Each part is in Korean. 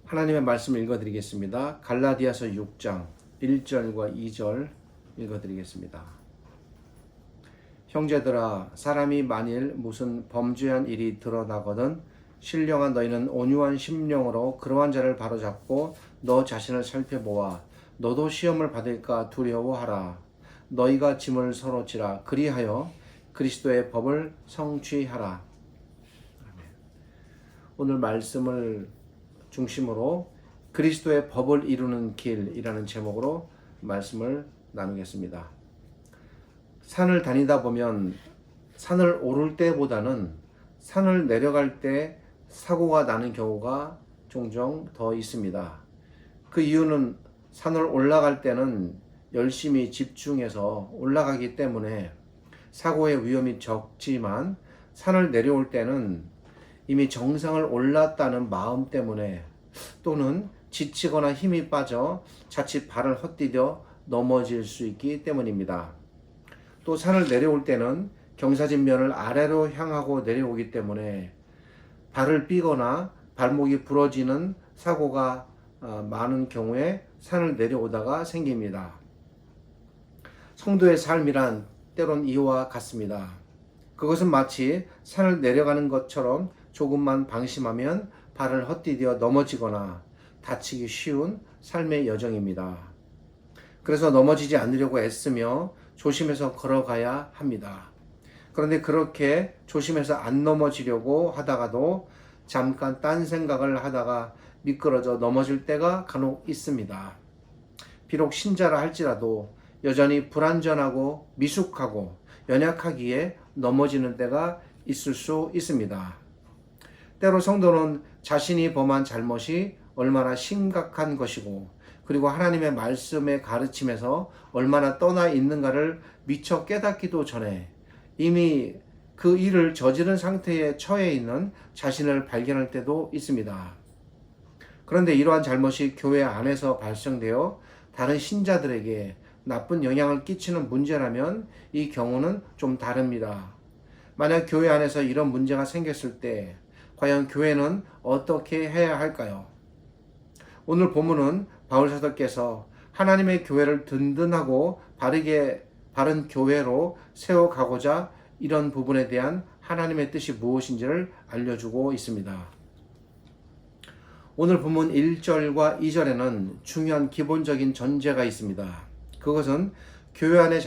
하나님의 말씀을 읽어드리겠습니다. 갈라디아서 6장 1절과 2절 읽어드리겠습니다. 형제들아, 사람이 만일 무슨 범죄한 일이 드러나거든 신령한 너희는 온유한 심령으로 그러한 자를 바로잡고 너 자신을 살펴보아 너도 시험을 받을까 두려워하라. 너희가 짐을 서로 지라. 그리하여 그리스도의 법을 성취하라. 오늘 말씀을 중심으로 그리스도의 법을 이루는 길이라는 제목으로 말씀을 나누겠습니다. 산을 다니다 보면 산을 오를 때보다는 산을 내려갈 때 사고가 나는 경우가 종종 더 있습니다. 그 이유는 산을 올라갈 때는 열심히 집중해서 올라가기 때문에 사고의 위험이 적지만 산을 내려올 때는 이미 정상을 올랐다는 마음 때문에 또는 지치거나 힘이 빠져 자칫 발을 헛디뎌 넘어질 수 있기 때문입니다. 또 산을 내려올 때는 경사진면을 아래로 향하고 내려오기 때문에 발을 삐거나 발목이 부러지는 사고가 많은 경우에 산을 내려오다가 생깁니다. 성도의 삶이란 때론 이와 같습니다. 그것은 마치 산을 내려가는 것처럼 조금만 방심하면 발을 헛디뎌 넘어지거나 다치기 쉬운 삶의 여정입니다. 그래서 넘어지지 않으려고 애쓰며 조심해서 걸어가야 합니다. 그런데 그렇게 조심해서 안 넘어지려고 하다가도 잠깐 딴 생각을 하다가 미끄러져 넘어질 때가 간혹 있습니다. 비록 신자라 할지라도 여전히 불완전하고 미숙하고 연약하기에 넘어지는 때가 있을 수 있습니다. 때로 성도는 자신이 범한 잘못이 얼마나 심각한 것이고 그리고 하나님의 말씀의 가르침에서 얼마나 떠나 있는가를 미처 깨닫기도 전에 이미 그 일을 저지른 상태에 처해 있는 자신을 발견할 때도 있습니다. 그런데 이러한 잘못이 교회 안에서 발생되어 다른 신자들에게 나쁜 영향을 끼치는 문제라면 이 경우는 좀 다릅니다. 만약 교회 안에서 이런 문제가 생겼을 때 과연 교회는 어떻게 해야 할까요? 오늘 본문은 바울 사도께서 하나님의 교회를 든든하고 바른 교회로 세워가고자 이런 부분에 대한 하나님의 뜻이 무엇인지를 알려주고 있습니다. 오늘 본문 1절과 2절에는 중요한 기본적인 전제가 있습니다. 그것은 교회 안에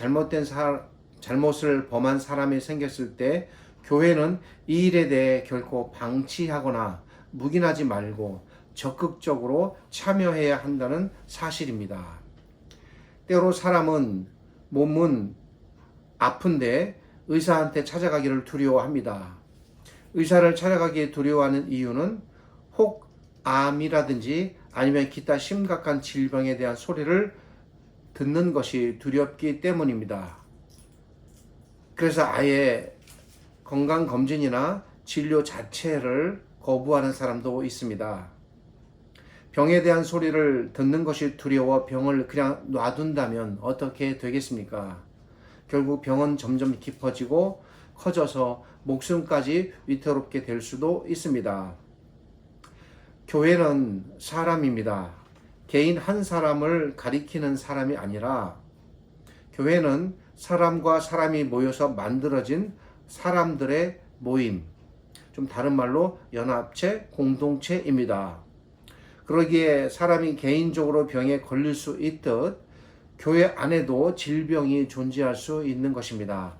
잘못을 범한 사람이 생겼을 때 교회는 이 일에 대해 결코 방치하거나 묵인하지 말고 적극적으로 참여해야 한다는 사실입니다. 때로 사람은 몸은 아픈데 의사한테 찾아가기를 두려워합니다. 의사를 찾아가기 두려워하는 이유는 혹 암이라든지 아니면 기타 심각한 질병에 대한 소리를 듣는 것이 두렵기 때문입니다. 그래서 아예 건강검진이나 진료 자체를 거부하는 사람도 있습니다. 병에 대한 소리를 듣는 것이 두려워 병을 그냥 놔둔다면 어떻게 되겠습니까? 결국 병은 점점 깊어지고 커져서 목숨까지 위태롭게 될 수도 있습니다. 교회는 사람입니다. 개인 한 사람을 가리키는 사람이 아니라 교회는 사람과 사람이 모여서 만들어진 사람들의 모임, 좀 다른 말로 연합체, 공동체입니다. 그러기에 사람이 개인적으로 병에 걸릴 수 있듯 교회 안에도 질병이 존재할 수 있는 것입니다.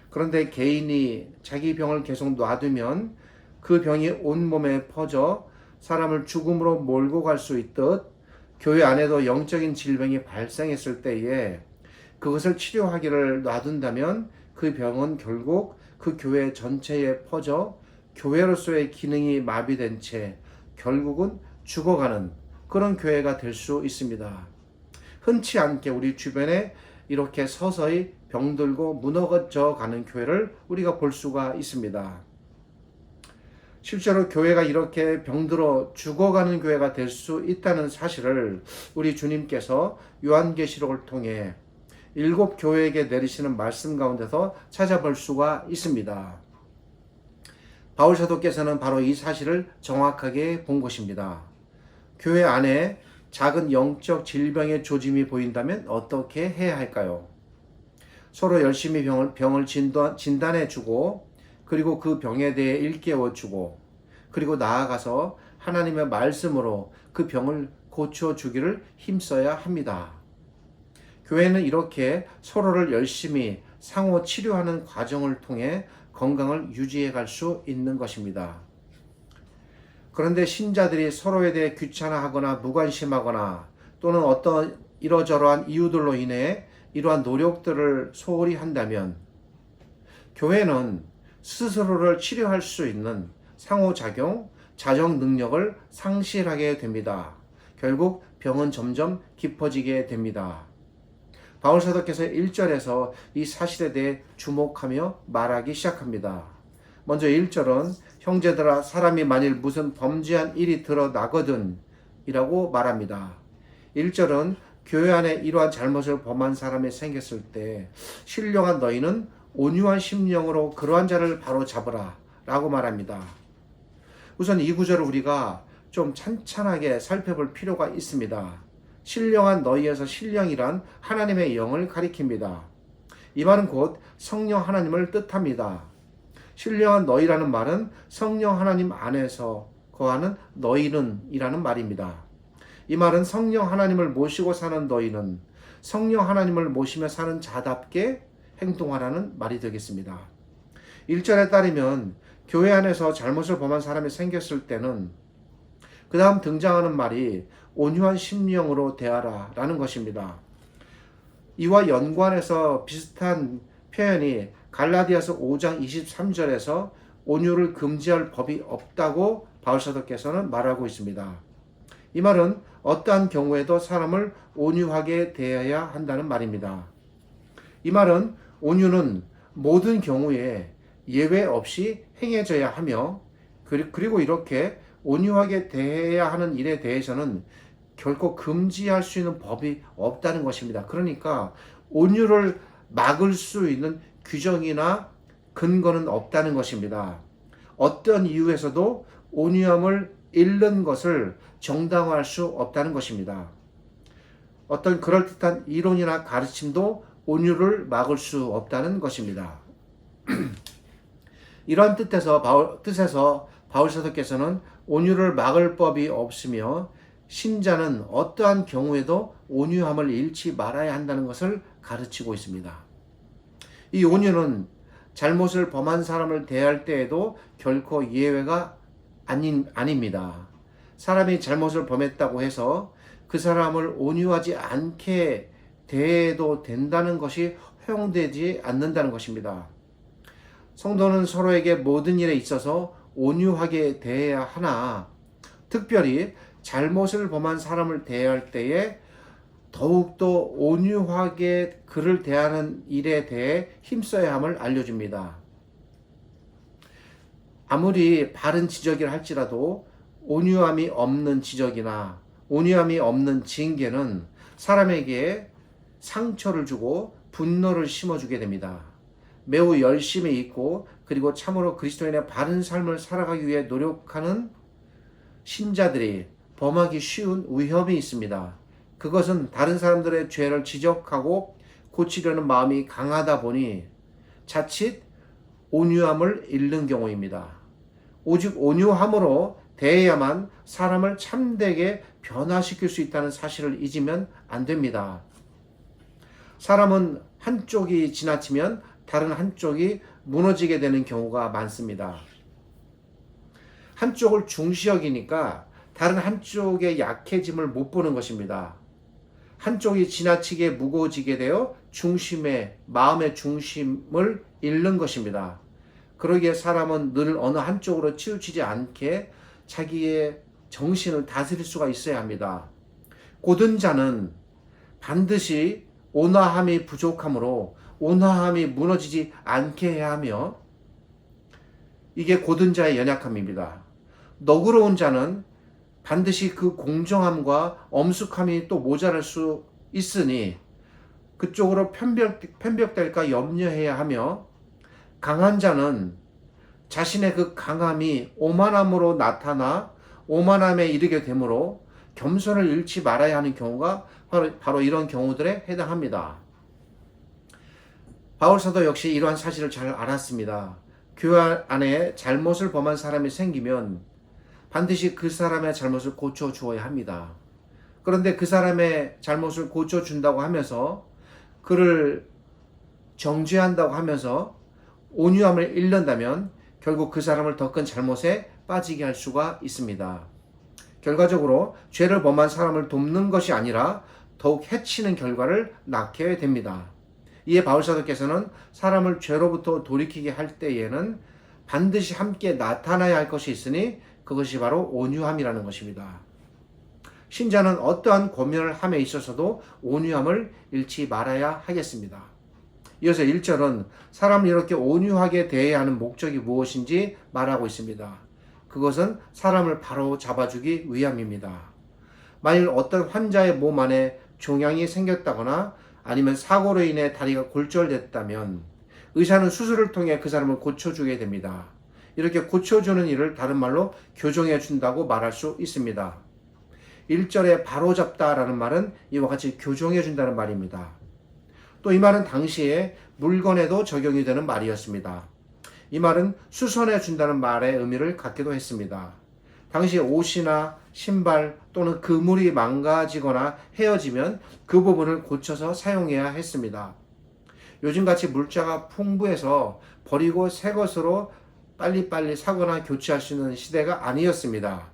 그런데 개인이 자기 병을 계속 놔두면 그 병이 온몸에 퍼져 사람을 죽음으로 몰고 갈 수 있듯 교회 안에도 영적인 질병이 발생했을 때에 그것을 치료하기를 놔둔다면 그 병은 결국 그 교회 전체에 퍼져 교회로서의 기능이 마비된 채 결국은 죽어가는 그런 교회가 될 수 있습니다. 흔치 않게 우리 주변에 이렇게 서서히 병들고 무너져 가는 교회를 우리가 볼 수가 있습니다. 실제로 교회가 이렇게 병들어 죽어가는 교회가 될 수 있다는 사실을 우리 주님께서 요한계시록을 통해 7 교회에게 내리시는 말씀 가운데서 찾아볼 수가 있습니다. 바울 사도께서는 바로 이 사실을 정확하게 본 것입니다. 교회 안에 작은 영적 질병의 조짐이 보인다면 어떻게 해야 할까요? 서로 열심히 병을 진단해주고, 그리고 그 병에 대해 일깨워주고, 그리고 나아가서 하나님의 말씀으로 그 병을 고쳐주기를 힘써야 합니다. 교회는 이렇게 서로를 열심히 상호 치료하는 과정을 통해 건강을 유지해 갈 수 있는 것입니다. 그런데 신자들이 서로에 대해 귀찮아하거나 무관심하거나 또는 어떤 이러저러한 이유들로 인해 이러한 노력들을 소홀히 한다면 교회는 스스로를 치료할 수 있는 상호작용, 자정 능력을 상실하게 됩니다. 결국 병은 점점 깊어지게 됩니다. 바울 사도께서 1절에서 이 사실에 대해 주목하며 말하기 시작합니다. 먼저 1절은 형제들아 사람이 만일 무슨 범죄한 일이 드러나거든 이라고 말합니다. 1절은 교회 안에 이러한 잘못을 범한 사람이 생겼을 때 신령한 너희는 온유한 심령으로 그러한 자를 바로 잡으라 라고 말합니다. 우선 이 구절을 우리가 좀 찬찬하게 살펴볼 필요가 있습니다. 신령한 너희에서 신령이란 하나님의 영을 가리킵니다. 이 말은 곧 성령 하나님을 뜻합니다. 신령한 너희라는 말은 성령 하나님 안에서 거하는 너희는 이라는 말입니다. 이 말은 성령 하나님을 모시고 사는 너희는 성령 하나님을 모시며 사는 자답게 행동하라는 말이 되겠습니다. 1절에 따르면 교회 안에서 잘못을 범한 사람이 생겼을 때는 그 다음 등장하는 말이 온유한 심령으로 대하라 라는 것입니다. 이와 연관해서 비슷한 표현이 갈라디아서 5장 23절에서 온유를 금지할 법이 없다고 바울사도께서는 말하고 있습니다. 이 말은 어떠한 경우에도 사람을 온유하게 대해야 한다는 말입니다. 이 말은 온유는 모든 경우에 예외 없이 행해져야 하며 그리고 이렇게 온유하게 대해야 하는 일에 대해서는 결코 금지할 수 있는 법이 없다는 것입니다. 그러니까 온유를 막을 수 있는 규정이나 근거는 없다는 것입니다. 어떤 이유에서도 온유함을 잃는 것을 정당화할 수 없다는 것입니다. 어떤 그럴듯한 이론이나 가르침도 온유를 막을 수 없다는 것입니다. 이러한 뜻에서 바울 사도께서는 온유를 막을 법이 없으며 신자는 어떠한 경우에도 온유함을 잃지 말아야 한다는 것을 가르치고 있습니다. 이 온유는 잘못을 범한 사람을 대할 때에도 결코 예외가 아닙니다. 사람이 잘못을 범했다고 해서 그 사람을 온유하지 않게 대해도 된다는 것이 허용되지 않는다는 것입니다. 성도는 서로에게 모든 일에 있어서 온유하게 대해야 하나 특별히 잘못을 범한 사람을 대할 때에 더욱더 온유하게 그를 대하는 일에 대해 힘써야 함을 알려줍니다. 아무리 바른 지적이라 할지라도 온유함이 없는 지적이나 온유함이 없는 징계는 사람에게 상처를 주고 분노를 심어주게 됩니다. 매우 열심히 있고 그리고 참으로 그리스도인의 바른 삶을 살아가기 위해 노력하는 신자들이 범하기 쉬운 위험이 있습니다. 그것은 다른 사람들의 죄를 지적하고 고치려는 마음이 강하다 보니 자칫 온유함을 잃는 경우입니다. 오직 온유함으로 대해야만 사람을 참되게 변화시킬 수 있다는 사실을 잊으면 안 됩니다. 사람은 한쪽이 지나치면 다른 한쪽이 무너지게 되는 경우가 많습니다. 한쪽을 중시 여기니까 다른 한쪽의 약해짐을 못 보는 것입니다. 한쪽이 지나치게 무거워지게 되어 마음의 중심을 잃는 것입니다. 그러기에 사람은 늘 어느 한쪽으로 치우치지 않게 자기의 정신을 다스릴 수가 있어야 합니다. 고든 자는 반드시 온화함이 부족하므로 온화함이 무너지지 않게 해야 하며 이게 고든 자의 연약함입니다. 너그러운 자는 반드시 그 공정함과 엄숙함이 또 모자랄 수 있으니 그쪽으로 편벽될까 염려해야 하며 강한 자는 자신의 그 강함이 오만함으로 나타나 오만함에 이르게 되므로 겸손을 잃지 말아야 하는 경우가 바로 이런 경우들에 해당합니다. 바울사도 역시 이러한 사실을 잘 알았습니다. 교회 안에 잘못을 범한 사람이 생기면 반드시 그 사람의 잘못을 고쳐주어야 합니다. 그런데 그 사람의 잘못을 고쳐준다고 하면서 그를 정죄한다고 하면서 온유함을 잃는다면 결국 그 사람을 더 큰 잘못에 빠지게 할 수가 있습니다. 결과적으로 죄를 범한 사람을 돕는 것이 아니라 더욱 해치는 결과를 낳게 됩니다. 이에 바울사도께서는 사람을 죄로부터 돌이키게 할 때에는 반드시 함께 나타나야 할 것이 있으니 그것이 바로 온유함이라는 것입니다. 신자는 어떠한 고면을 함에 있어서도 온유함을 잃지 말아야 하겠습니다. 이어서 1절은 사람을 이렇게 온유하게 대해야 하는 목적이 무엇인지 말하고 있습니다. 그것은 사람을 바로 잡아주기 위함입니다. 만일 어떤 환자의 몸 안에 종양이 생겼다거나 아니면 사고로 인해 다리가 골절됐다면 의사는 수술을 통해 그 사람을 고쳐주게 됩니다. 이렇게 고쳐주는 일을 다른 말로 교정해 준다고 말할 수 있습니다. 1절에 바로잡다라는 말은 이와 같이 교정해 준다는 말입니다. 또 이 말은 당시에 물건에도 적용이 되는 말이었습니다. 이 말은 수선해 준다는 말의 의미를 갖기도 했습니다. 당시 옷이나 신발 또는 그물이 망가지거나 헤어지면 그 부분을 고쳐서 사용해야 했습니다. 요즘같이 물자가 풍부해서 버리고 새 것으로 빨리빨리 사거나 교체할 수 있는 시대가 아니었습니다.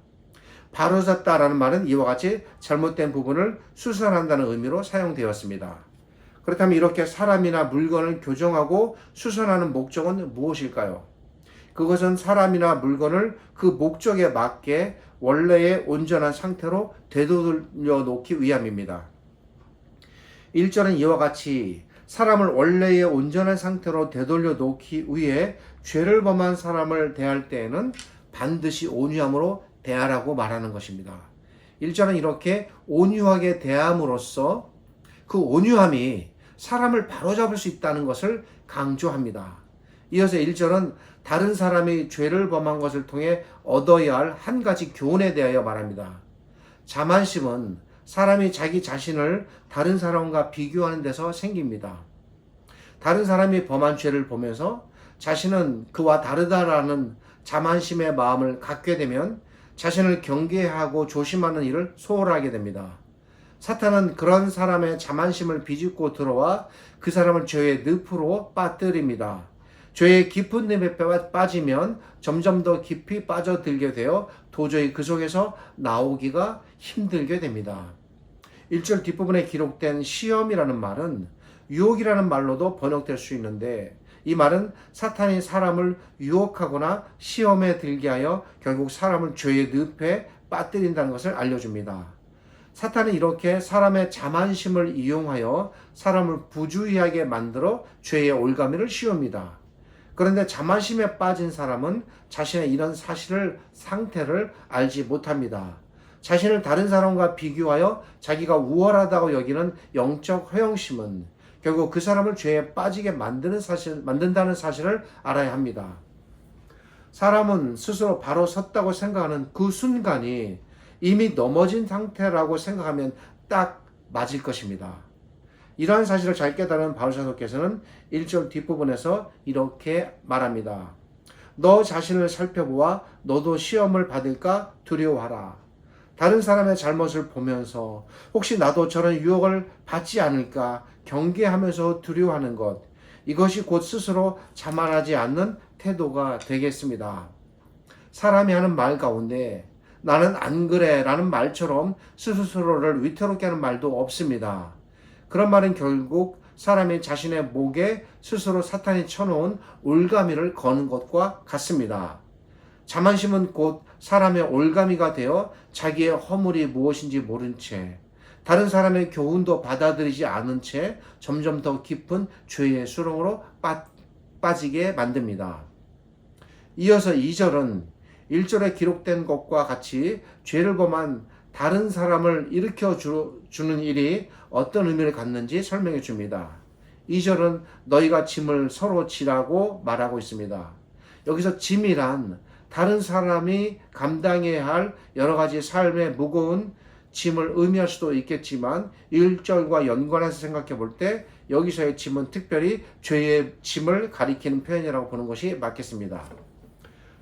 바로잡다라는 말은 이와 같이 잘못된 부분을 수선한다는 의미로 사용되었습니다. 그렇다면 이렇게 사람이나 물건을 교정하고 수선하는 목적은 무엇일까요? 그것은 사람이나 물건을 그 목적에 맞게 원래의 온전한 상태로 되돌려 놓기 위함입니다. 1절은 이와 같이 사람을 원래의 온전한 상태로 되돌려 놓기 위해 죄를 범한 사람을 대할 때에는 반드시 온유함으로 대하라고 말하는 것입니다. 1절은 이렇게 온유하게 대함으로써 그 온유함이 사람을 바로잡을 수 있다는 것을 강조합니다. 이어서 1절은 다른 사람이 죄를 범한 것을 통해 얻어야 할 한 가지 교훈에 대하여 말합니다. 자만심은 사람이 자기 자신을 다른 사람과 비교하는 데서 생깁니다. 다른 사람이 범한 죄를 보면서 자신은 그와 다르다라는 자만심의 마음을 갖게 되면 자신을 경계하고 조심하는 일을 소홀하게 됩니다. 사탄은 그런 사람의 자만심을 비집고 들어와 그 사람을 죄의 늪으로 빠뜨립니다. 죄의 깊은 늪에 빠지면 점점 더 깊이 빠져들게 되어 도저히 그 속에서 나오기가 힘들게 됩니다. 1절 뒷부분에 기록된 시험이라는 말은 유혹이라는 말로도 번역될 수 있는데 이 말은 사탄이 사람을 유혹하거나 시험에 들게 하여 결국 사람을 죄의 늪에 빠뜨린다는 것을 알려줍니다. 사탄은 이렇게 사람의 자만심을 이용하여 사람을 부주의하게 만들어 죄의 올가미를 씌웁니다. 그런데 자만심에 빠진 사람은 자신의 이런 상태를 알지 못합니다. 자신을 다른 사람과 비교하여 자기가 우월하다고 여기는 영적 허영심은 결국 그 사람을 죄에 빠지게 만든다는 사실을 알아야 합니다. 사람은 스스로 바로 섰다고 생각하는 그 순간이 이미 넘어진 상태라고 생각하면 딱 맞을 것입니다. 이러한 사실을 잘 깨달은 바울사도께서는 1절 뒷부분에서 이렇게 말합니다. 너 자신을 살펴보아 너도 시험을 받을까 두려워하라. 다른 사람의 잘못을 보면서 혹시 나도 저런 유혹을 받지 않을까 경계하면서 두려워하는 것, 이것이 곧 스스로 자만하지 않는 태도가 되겠습니다. 사람이 하는 말 가운데 나는 안 그래 라는 말처럼 스스로를 위태롭게 하는 말도 없습니다. 그런 말은 결국 사람이 자신의 목에 스스로 사탄이 쳐놓은 올가미를 거는 것과 같습니다. 자만심은 곧 사람의 올가미가 되어 자기의 허물이 무엇인지 모른 채 다른 사람의 교훈도 받아들이지 않은 채 점점 더 깊은 죄의 수렁으로 빠지게 만듭니다. 이어서 2절은 1절에 기록된 것과 같이 죄를 범한 다른 사람을 일으켜 주는 일이 어떤 의미를 갖는지 설명해 줍니다. 2절은 너희가 짐을 서로 지라고 말하고 있습니다. 여기서 짐이란 다른 사람이 감당해야 할 여러 가지 삶의 무거운 짐을 의미할 수도 있겠지만 1절과 연관해서 생각해 볼 때 여기서의 짐은 특별히 죄의 짐을 가리키는 표현이라고 보는 것이 맞겠습니다.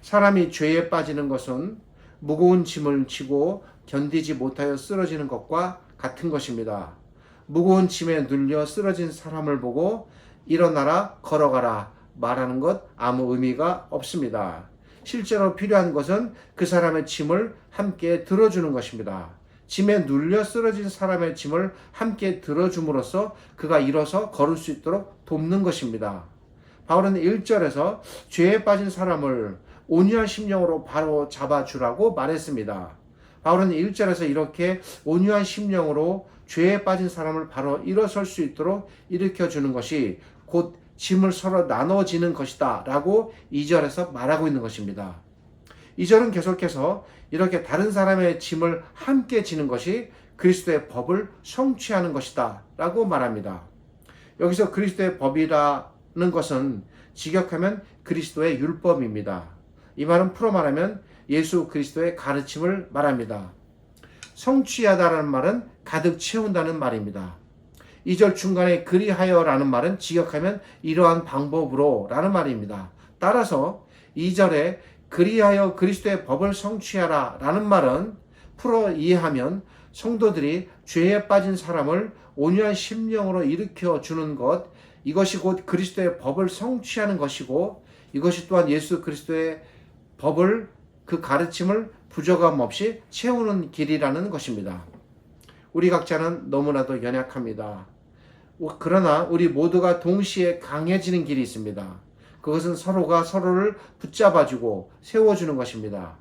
사람이 죄에 빠지는 것은 무거운 짐을 지고 견디지 못하여 쓰러지는 것과 같은 것입니다. 무거운 짐에 눌려 쓰러진 사람을 보고 일어나라 걸어가라 말하는 것 아무 의미가 없습니다. 실제로 필요한 것은 그 사람의 짐을 함께 들어주는 것입니다. 짐에 눌려 쓰러진 사람의 짐을 함께 들어줌으로써 그가 일어서 걸을 수 있도록 돕는 것입니다. 바울은 1절에서 죄에 빠진 사람을 온유한 심령으로 바로 잡아주라고 말했습니다. 바울은 1절에서 이렇게 온유한 심령으로 죄에 빠진 사람을 바로 일어설 수 있도록 일으켜주는 것이 곧 짐을 서로 나눠지는 것이다 라고 2절에서 말하고 있는 것입니다. 2절은 계속해서 이렇게 다른 사람의 짐을 함께 지는 것이 그리스도의 법을 성취하는 것이다 라고 말합니다. 여기서 그리스도의 법이라는 것은 직역하면 그리스도의 율법입니다. 이 말은 풀어 말하면 예수 그리스도의 가르침을 말합니다. 성취하다라는 말은 가득 채운다는 말입니다. 2절 중간에 그리하여라는 말은 직역하면 이러한 방법으로 라는 말입니다. 따라서 2절에 그리하여 그리스도의 법을 성취하라 라는 말은 풀어 이해하면 성도들이 죄에 빠진 사람을 온유한 심령으로 일으켜 주는 것, 이것이 곧 그리스도의 법을 성취하는 것이고 이것이 또한 예수 그리스도의 법을 그 가르침을 부족함 없이 채우는 길이라는 것입니다. 우리 각자는 너무나도 연약합니다. 그러나 우리 모두가 동시에 강해지는 길이 있습니다. 그것은 서로가 서로를 붙잡아주고 세워주는 것입니다.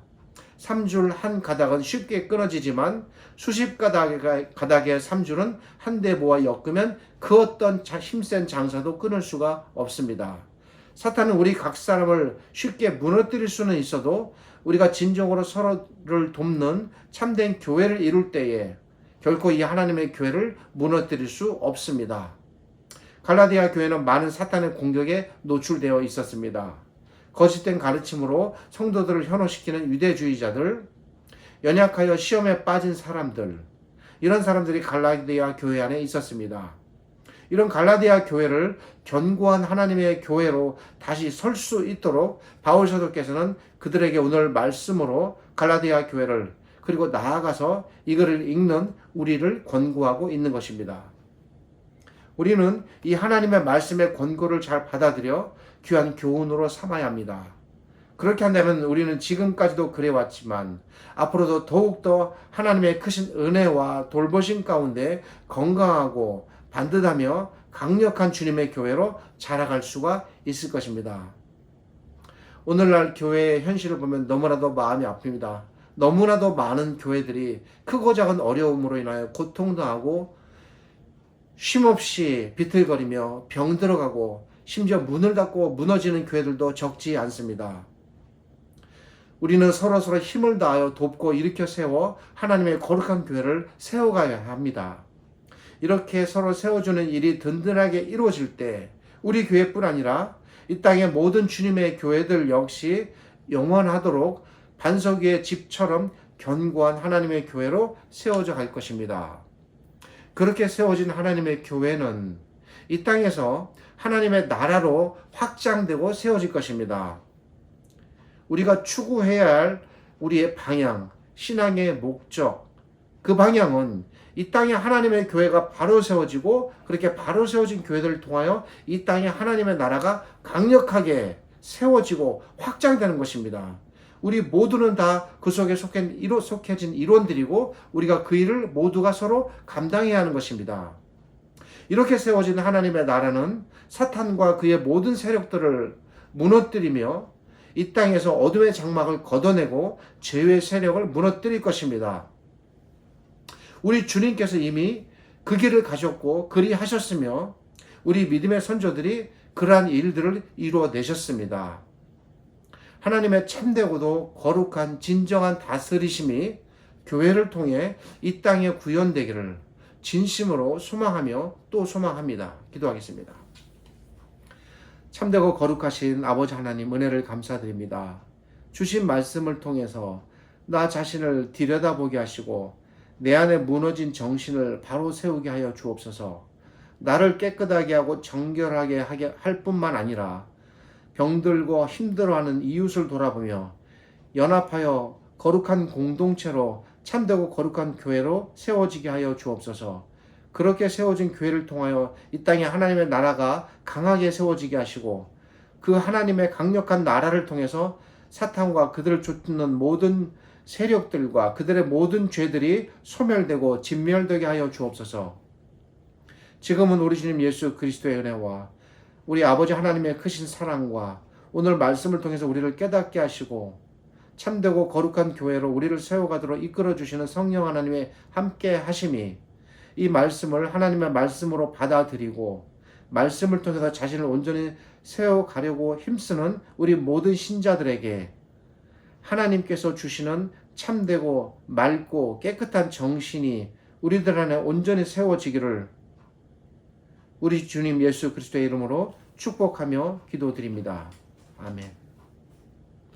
3줄 한 가닥은 쉽게 끊어지지만 수십 가닥의 3줄은 한데 모아 엮으면 그 어떤 힘센 장사도 끊을 수가 없습니다. 사탄은 우리 각 사람을 쉽게 무너뜨릴 수는 있어도 우리가 진정으로 서로를 돕는 참된 교회를 이룰 때에 결코 이 하나님의 교회를 무너뜨릴 수 없습니다. 갈라디아 교회는 많은 사탄의 공격에 노출되어 있었습니다. 거짓된 가르침으로 성도들을 현혹시키는 유대주의자들, 연약하여 시험에 빠진 사람들, 이런 사람들이 갈라디아 교회 안에 있었습니다. 이런 갈라디아 교회를 견고한 하나님의 교회로 다시 설 수 있도록 바울 사도께서는 그들에게 오늘 말씀으로 갈라디아 교회를 그리고 나아가서 이거를 읽는 우리를 권고하고 있는 것입니다. 우리는 이 하나님의 말씀의 권고를 잘 받아들여 귀한 교훈으로 삼아야 합니다. 그렇게 한다면 우리는 지금까지도 그래왔지만 앞으로도 더욱더 하나님의 크신 은혜와 돌보심 가운데 건강하고 반듯하며 강력한 주님의 교회로 자라갈 수가 있을 것입니다. 오늘날 교회의 현실을 보면 너무나도 마음이 아픕니다. 너무나도 많은 교회들이 크고 작은 어려움으로 인하여 고통당하고 쉼없이 비틀거리며 병들어가고 심지어 문을 닫고 무너지는 교회들도 적지 않습니다. 우리는 서로서로 힘을 다하여 돕고 일으켜 세워 하나님의 거룩한 교회를 세워가야 합니다. 이렇게 서로 세워주는 일이 든든하게 이루어질 때 우리 교회뿐 아니라 이 땅의 모든 주님의 교회들 역시 영원하도록 반석 위의 집처럼 견고한 하나님의 교회로 세워져 갈 것입니다. 그렇게 세워진 하나님의 교회는 이 땅에서 하나님의 나라로 확장되고 세워질 것입니다. 우리가 추구해야 할 우리의 방향, 신앙의 목적, 그 방향은 이 땅에 하나님의 교회가 바로 세워지고 그렇게 바로 세워진 교회들을 통하여 이 땅에 하나님의 나라가 강력하게 세워지고 확장되는 것입니다. 우리 모두는 다 그 속에 속해진 일원들이고 우리가 그 일을 모두가 서로 감당해야 하는 것입니다. 이렇게 세워진 하나님의 나라는 사탄과 그의 모든 세력들을 무너뜨리며 이 땅에서 어둠의 장막을 걷어내고 죄의 세력을 무너뜨릴 것입니다. 우리 주님께서 이미 그 길을 가셨고 그리하셨으며 우리 믿음의 선조들이 그러한 일들을 이루어내셨습니다. 하나님의 참되고도 거룩한 진정한 다스리심이 교회를 통해 이 땅에 구현되기를 진심으로 소망하며 또 소망합니다. 기도하겠습니다. 참되고 거룩하신 아버지 하나님 은혜를 감사드립니다. 주신 말씀을 통해서 나 자신을 들여다보게 하시고 내 안에 무너진 정신을 바로 세우게 하여 주옵소서. 나를 깨끗하게 하고 정결하게 하게 할 뿐만 아니라 병들고 힘들어하는 이웃을 돌아보며 연합하여 거룩한 공동체로 참되고 거룩한 교회로 세워지게 하여 주옵소서. 그렇게 세워진 교회를 통하여 이 땅에 하나님의 나라가 강하게 세워지게 하시고 그 하나님의 강력한 나라를 통해서 사탄과 그들을 쫓는 모든 세력들과 그들의 모든 죄들이 소멸되고 진멸되게 하여 주옵소서. 지금은 우리 주님 예수 그리스도의 은혜와 우리 아버지 하나님의 크신 사랑과 오늘 말씀을 통해서 우리를 깨닫게 하시고 참되고 거룩한 교회로 우리를 세워가도록 이끌어 주시는 성령 하나님의 함께 하심이 이 말씀을 하나님의 말씀으로 받아들이고 말씀을 통해서 자신을 온전히 세워가려고 힘쓰는 우리 모든 신자들에게 하나님께서 주시는 참되고 맑고 깨끗한 정신이 우리들 안에 온전히 세워지기를 우리 주님 예수 그리스도의 이름으로 축복하며 기도드립니다. 아멘.